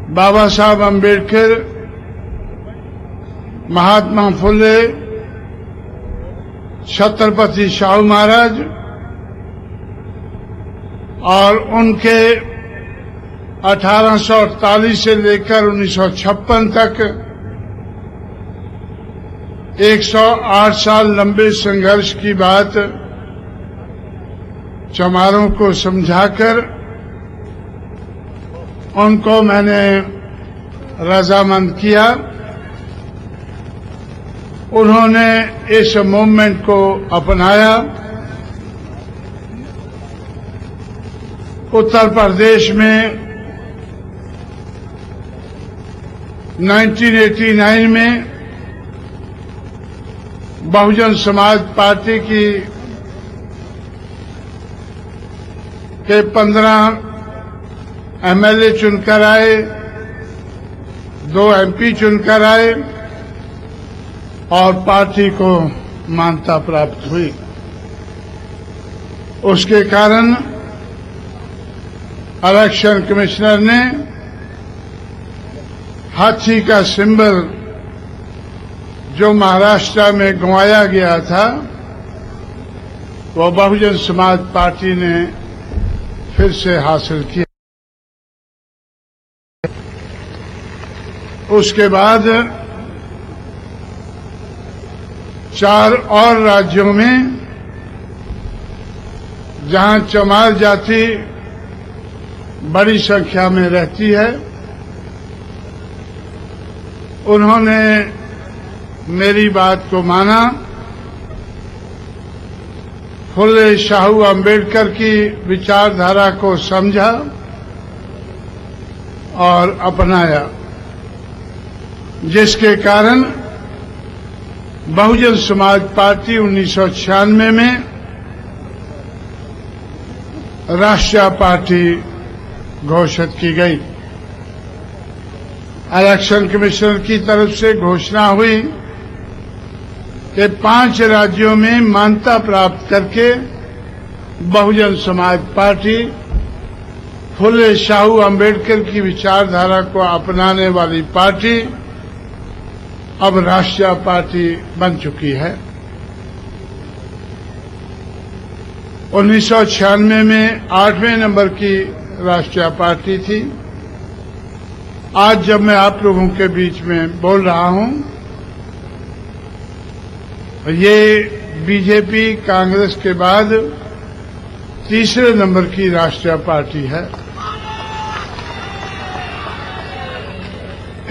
बाबा साहब अम्बेडकर, महात्मा फुले, छत्रपति शाहू महाराज और उनके 1848 से लेकर 1956 तक 108 साल लंबे संघर्ष की बात चमारों को समझाकर उनको मैंने रजामंद किया। उन्होंने इस मूवमेंट को अपनाया। उत्तर प्रदेश में 1989 में बहुजन समाज पार्टी के 15 एमएलए चुनकर आए, 2 एमपी चुनकर आए और पार्टी को मान्यता प्राप्त हुई। उसके कारण इलेक्शन कमिश्नर ने हाथी का सिंबल जो महाराष्ट्र में गंवाया गया था वो बहुजन समाज पार्टी ने फिर से हासिल किया। उसके बाद 4 और राज्यों में जहां चमार जाति बड़ी संख्या में रहती है, उन्होंने मेरी बात को माना, फुले शाहू अम्बेडकर की विचारधारा को समझा और अपनाया, जिसके कारण बहुजन समाज पार्टी 1996 में राष्ट्रीय पार्टी घोषित की गई। इलेक्शन कमिश्नर की तरफ से घोषणा हुई कि 5 राज्यों में मान्यता प्राप्त करके बहुजन समाज पार्टी फुले शाहू अम्बेडकर की विचारधारा को अपनाने वाली पार्टी अब राष्ट्रीय पार्टी बन चुकी है। 1996 में 8वें नंबर की राष्ट्रीय पार्टी थी। आज जब मैं आप लोगों के बीच में बोल रहा हूं, ये बीजेपी कांग्रेस के बाद तीसरे नंबर की राष्ट्रीय पार्टी है।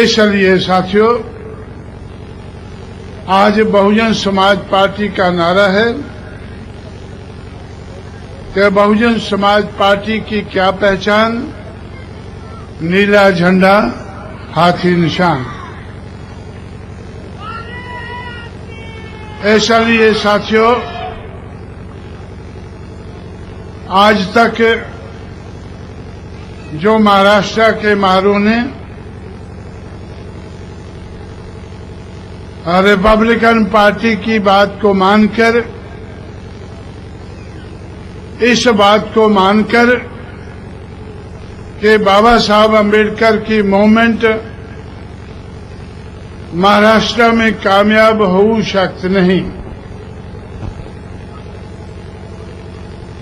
इसलिए साथियों, आज बहुजन समाज पार्टी का नारा है कि बहुजन समाज पार्टी की क्या पहचान? नीला झंडा, हाथी निशान। इसलिए साथियों, आज तक जो महाराष्ट्र के मारू ने रिपब्लिकन पार्टी की बात को मानकर, इस बात को मानकर कि बाबा साहब अम्बेडकर की मूवमेंट महाराष्ट्र में कामयाब हो सकती नहीं,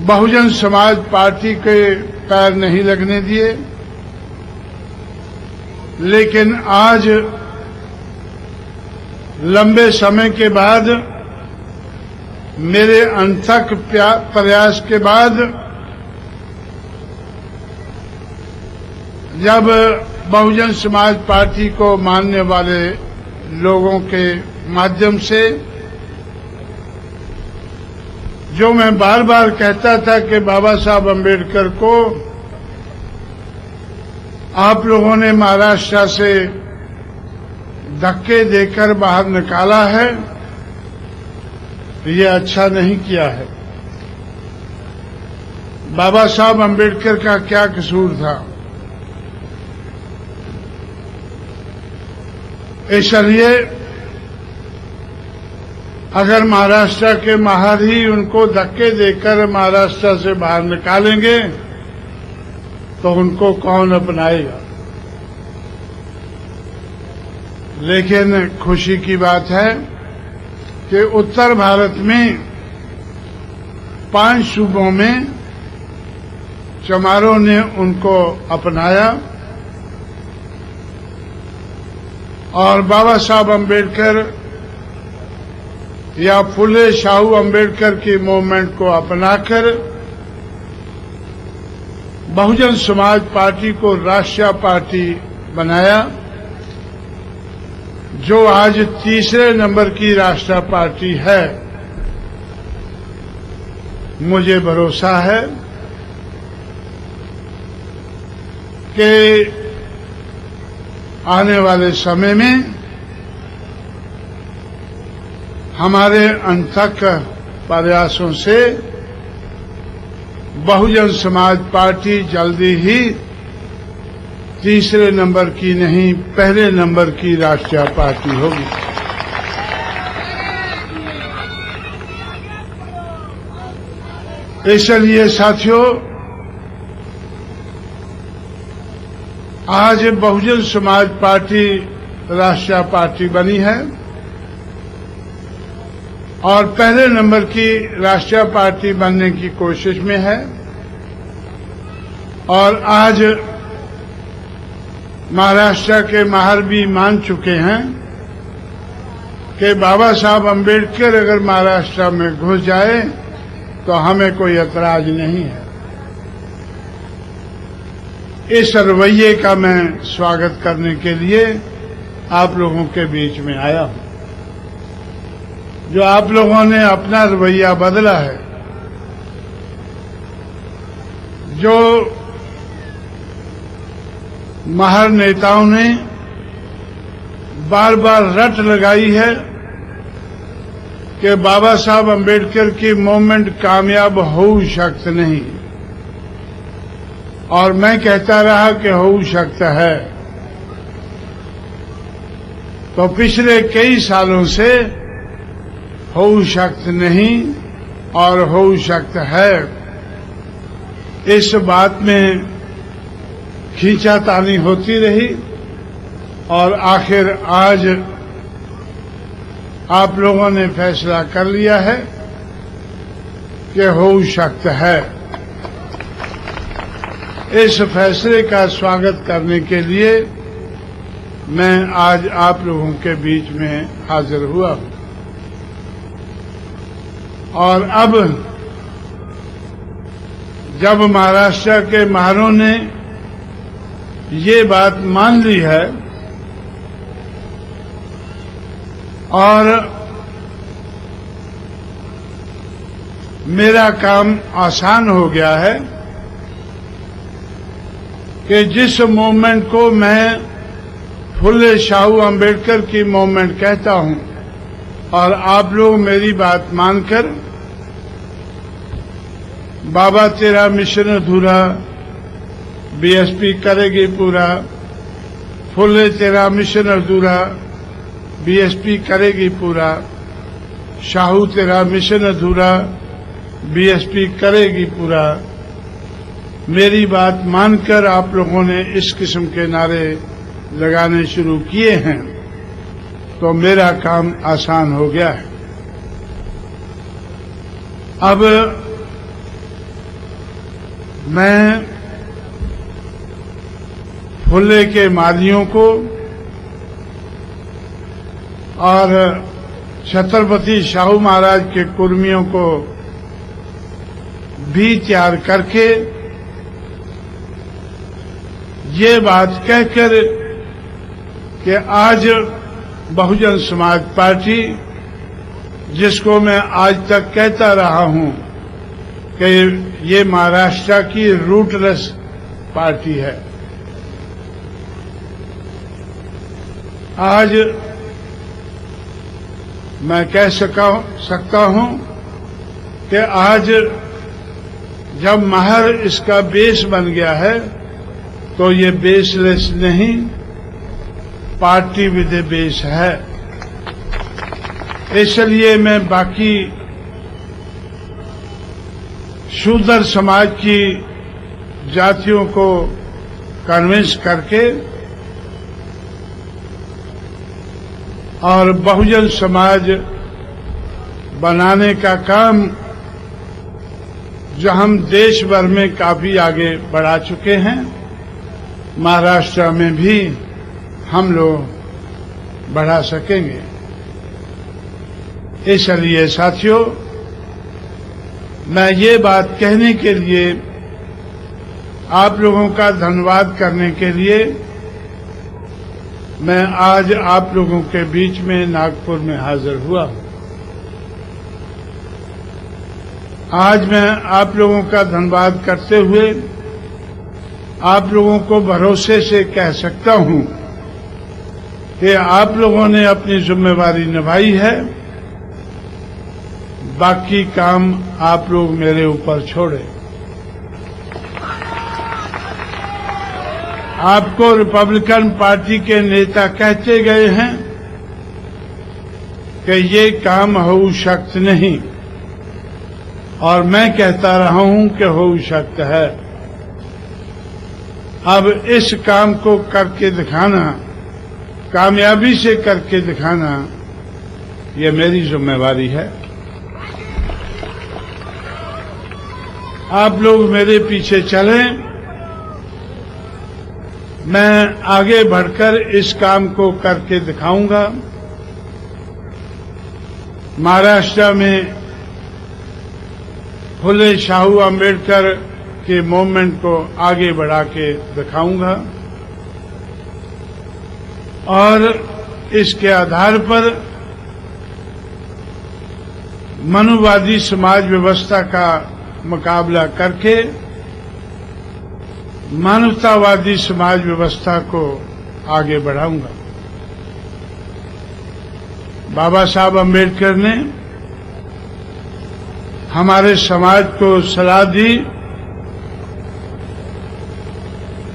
बहुजन समाज पार्टी के पैर नहीं लगने दिए। लेकिन आज लंबे समय के बाद, मेरे अनथक प्रयास के बाद, जब बहुजन समाज पार्टी को मानने वाले लोगों के माध्यम से, जो मैं बार बार कहता था कि बाबा साहब अम्बेडकर को आप लोगों ने महाराष्ट्र से धक्के देकर बाहर निकाला है, ये अच्छा नहीं किया है। बाबा साहब अम्बेडकर का क्या कसूर था? इसलिए अगर महाराष्ट्र के महार ही उनको धक्के देकर महाराष्ट्र से बाहर निकालेंगे तो उनको कौन अपनाएगा? लेकिन खुशी की बात है कि उत्तर भारत में 5 सूबों में चमारों ने उनको अपनाया और बाबा साहब अम्बेडकर या फुले शाहू अम्बेडकर की मूवमेंट को अपनाकर बहुजन समाज पार्टी को राष्ट्रीय पार्टी बनाया, जो आज तीसरे नंबर की राष्ट्रीय पार्टी है। मुझे भरोसा है कि आने वाले समय में हमारे अनथक प्रयासों से बहुजन समाज पार्टी जल्दी ही तीसरे नंबर की नहीं, पहले नंबर की राष्ट्रीय पार्टी होगी। इसलिए साथियों, आज बहुजन समाज पार्टी राष्ट्रीय पार्टी बनी है और पहले नंबर की राष्ट्रीय पार्टी बनने की कोशिश में है। और आज महाराष्ट्र के महार भी मान चुके हैं कि बाबा साहब अम्बेडकर अगर महाराष्ट्र में घुस जाए तो हमें कोई ऐतराज नहीं है। इस रवैये का मैं स्वागत करने के लिए आप लोगों के बीच में आया हूं। जो आप लोगों ने अपना रवैया बदला है, जो महार नेताओं ने बार बार रट लगाई है कि बाबा साहब अम्बेडकर की मूवमेंट कामयाब हो सकती नहीं, और मैं कहता रहा कि हो सकता है, तो पिछले कई सालों से हो सकता नहीं और हो सकता है, इस बात में खींचातानी होती रही। और आखिर आज आप लोगों ने फैसला कर लिया है कि हो सकता है। इस फैसले का स्वागत करने के लिए मैं आज आप लोगों के बीच में हाजिर हुआ हूं। और अब जब महाराष्ट्र के महारों ने ये बात मान ली है और मेरा काम आसान हो गया है कि जिस मूवमेंट को मैं फुले शाहू अम्बेडकर की मूवमेंट कहता हूं और आप लोग मेरी बात मानकर बाबा तेरा मिशन अधूरा, बीएसपी करेगी पूरा, फुले तेरा मिशन अधूरा, बीएसपी करेगी पूरा, शाहू तेरा मिशन अधूरा, बीएसपी करेगी पूरा, मेरी बात मानकर आप लोगों ने इस किस्म के नारे लगाने शुरू किए हैं, तो मेरा काम आसान हो गया है। अब मैं फुले के मालियों को और छत्रपति शाहू महाराज के कुर्मियों को भी तैयार करके ये बात कहकर कि आज बहुजन समाज पार्टी, जिसको मैं आज तक कहता रहा हूं कि ये महाराष्ट्र की रूटलेस पार्टी है, आज मैं कह सकता हूं कि आज जब महार इसका बेस बन गया है तो ये बेसलेस नहीं, पार्टी विद ए बेस है। इसलिए मैं बाकी शूद्र समाज की जातियों को कन्विंस करके और बहुजन समाज बनाने का काम जो हम देश भर में काफी आगे बढ़ा चुके हैं, महाराष्ट्र में भी हम लोग बढ़ा सकेंगे। इसलिए साथियों, मैं ये बात कहने के लिए, आप लोगों का धन्यवाद करने के लिए मैं आज आप लोगों के बीच में नागपुर में हाजिर हुआ हूं। आज मैं आप लोगों का धन्यवाद करते हुए आप लोगों को भरोसे से कह सकता हूं कि आप लोगों ने अपनी जिम्मेवारी निभाई है, बाकी काम आप लोग मेरे ऊपर छोड़े। आपको रिपब्लिकन पार्टी के नेता कहते गए हैं कि ये काम हो शक्त नहीं, और मैं कहता रहा हूं कि हो शक्त है। अब इस काम को करके दिखाना, कामयाबी से करके दिखाना, ये मेरी जिम्मेवारी है। आप लोग मेरे पीछे चलें, मैं आगे बढ़कर इस काम को करके दिखाऊंगा। महाराष्ट्र में फुले शाहू अम्बेडकर के मूवमेंट को आगे बढ़ा के दिखाऊंगा, और इसके आधार पर मनुवादी समाज व्यवस्था का मुकाबला करके मानवतावादी समाज व्यवस्था को आगे बढ़ाऊंगा। बाबा साहब अम्बेडकर ने हमारे समाज को सलाह दी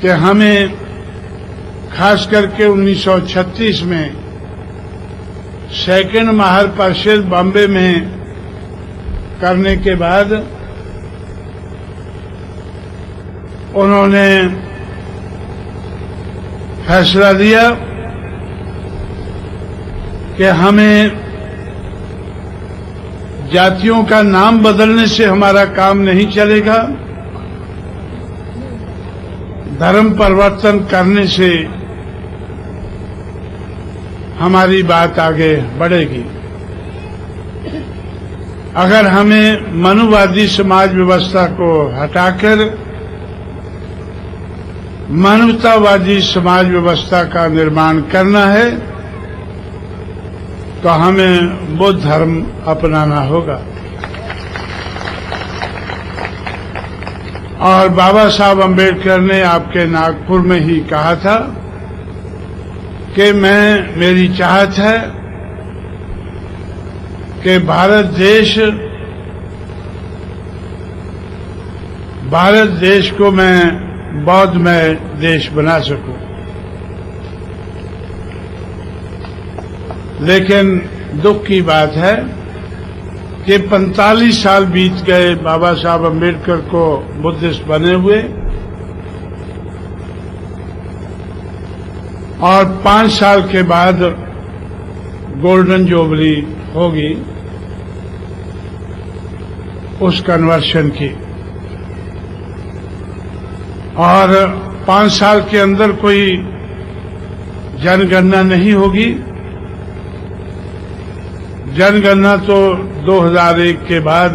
कि हमें खास करके 1936 में सेकंड महापरिषद बॉम्बे में करने के बाद उन्होंने फैसला दिया कि हमें जातियों का नाम बदलने से हमारा काम नहीं चलेगा, धर्म परिवर्तन करने से हमारी बात आगे बढ़ेगी। अगर हमें मनुवादी समाज व्यवस्था को हटाकर मानवतावादी समाज व्यवस्था का निर्माण करना है तो हमें बुद्ध धर्म अपनाना होगा। और बाबा साहब अम्बेडकर ने आपके नागपुर में ही कहा था कि मेरी चाहत है कि भारत देश को मैं बौद्धमय देश बना सकूं। लेकिन दुख की बात है कि 45 साल बीत गए बाबा साहब अम्बेडकर को बुद्धिस्ट बने हुए, और 5 साल के बाद गोल्डन जुबली होगी उस कन्वर्शन की, और 5 साल के अंदर कोई जनगणना नहीं होगी। जनगणना तो 2001 के बाद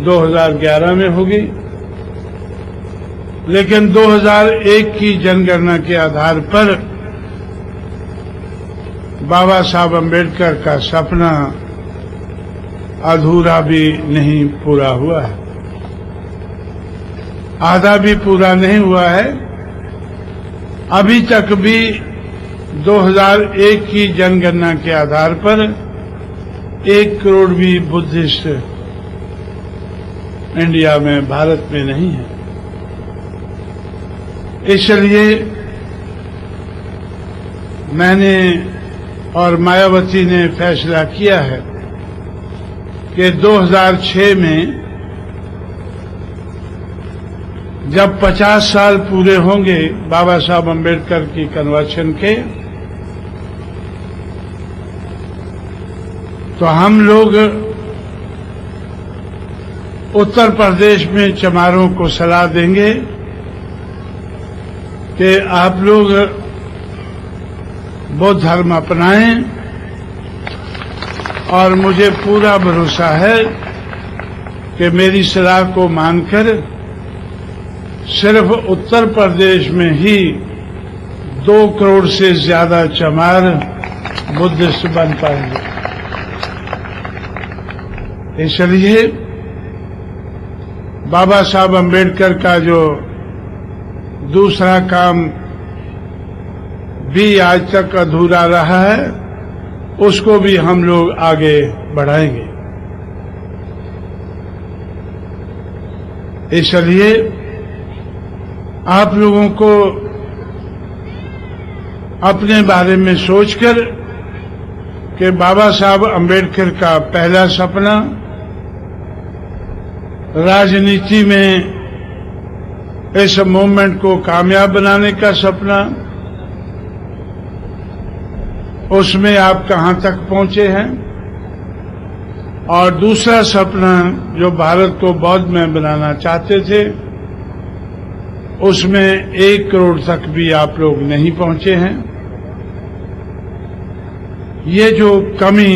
2011 में होगी, लेकिन 2001 की जनगणना के आधार पर बाबा साहब अम्बेडकर का सपना अधूरा भी नहीं पूरा हुआ है, आधा भी पूरा नहीं हुआ है। अभी तक भी 2001 की जनगणना के आधार पर 1 करोड़ भी बुद्धिस्ट इंडिया में, भारत में नहीं है। इसलिए मैंने और मायावती ने फैसला किया है कि 2006 में जब 50 साल पूरे होंगे बाबा साहब अम्बेडकर की कन्वर्शन के, तो हम लोग उत्तर प्रदेश में चमारों को सलाह देंगे कि आप लोग बौद्ध धर्म अपनाएं, और मुझे पूरा भरोसा है कि मेरी सलाह को मानकर सिर्फ उत्तर प्रदेश में ही 2 करोड़ से ज्यादा चमार बुद्धिस्ट बन पाएंगे। इसलिए बाबा साहब अम्बेडकर का जो दूसरा काम भी आज तक अधूरा रहा है, उसको भी हम लोग आगे बढ़ाएंगे। इसलिए आप लोगों को अपने बारे में सोचकर कि बाबा साहब अम्बेडकर का पहला सपना राजनीति में इस मूवमेंट को कामयाब बनाने का सपना, उसमें आप कहां तक पहुंचे हैं, और दूसरा सपना जो भारत को बौद्ध में बनाना चाहते थे, उसमें 1 करोड़ तक भी आप लोग नहीं पहुंचे हैं। ये जो कमी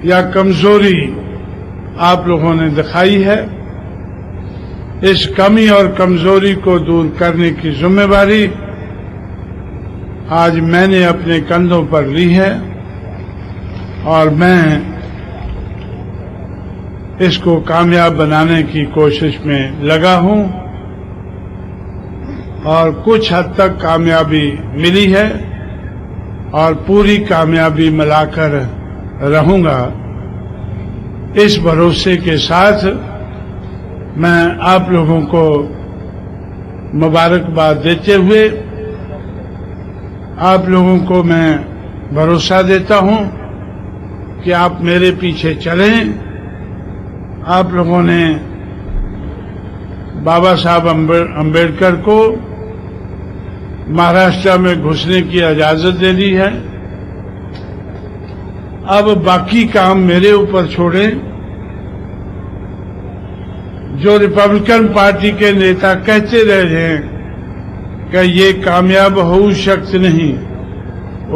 या कमजोरी आप लोगों ने दिखाई है, इस कमी और कमजोरी को दूर करने की जिम्मेवारी आज मैंने अपने कंधों पर ली है, और मैं इसको कामयाब बनाने की कोशिश में लगा हूं, और कुछ हद तक कामयाबी मिली है, और पूरी कामयाबी मिलाकर रहूंगा। इस भरोसे के साथ मैं आप लोगों को मुबारकबाद देते हुए आप लोगों को मैं भरोसा देता हूं कि आप मेरे पीछे चलें। आप लोगों ने बाबा साहब अम्बेडकर को महाराष्ट्र में घुसने की इजाजत दे दी है। अब बाकी काम मेरे ऊपर छोड़ें। जो रिपब्लिकन पार्टी के नेता कहते रहे हैं कि ये कामयाब हो सकते नहीं,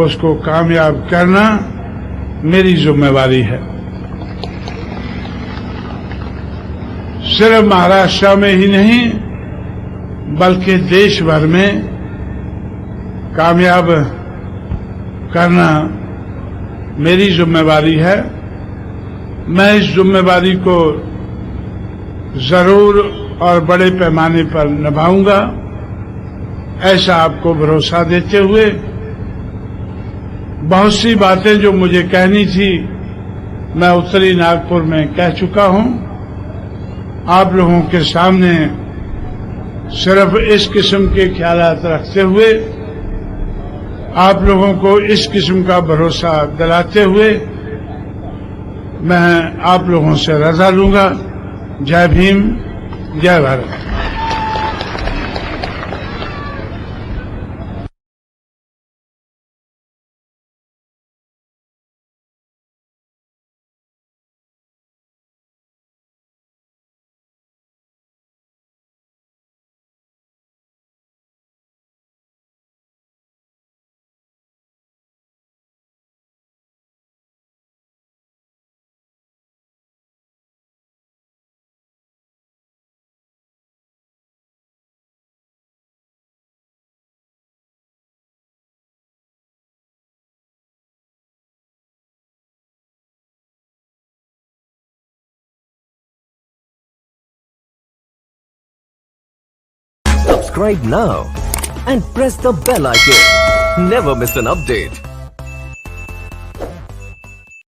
उसको कामयाब करना मेरी जिम्मेवारी है। सिर्फ महाराष्ट्र में ही नहीं बल्कि देश भर में कामयाब करना मेरी जिम्मेवारी है। मैं इस जिम्मेवारी को जरूर और बड़े पैमाने पर निभाऊंगा, ऐसा आपको भरोसा देते हुए बहुत सी बातें जो मुझे कहनी थी मैं उत्तरी नागपुर में कह चुका हूं। आप लोगों के सामने सिर्फ इस किस्म के ख्यालात रखते हुए, आप लोगों को इस किस्म का भरोसा दिलाते हुए मैं आप लोगों से रजा लूंगा। जय भीम, जय Bharat. Subscribe now and press the bell icon. Never miss an update.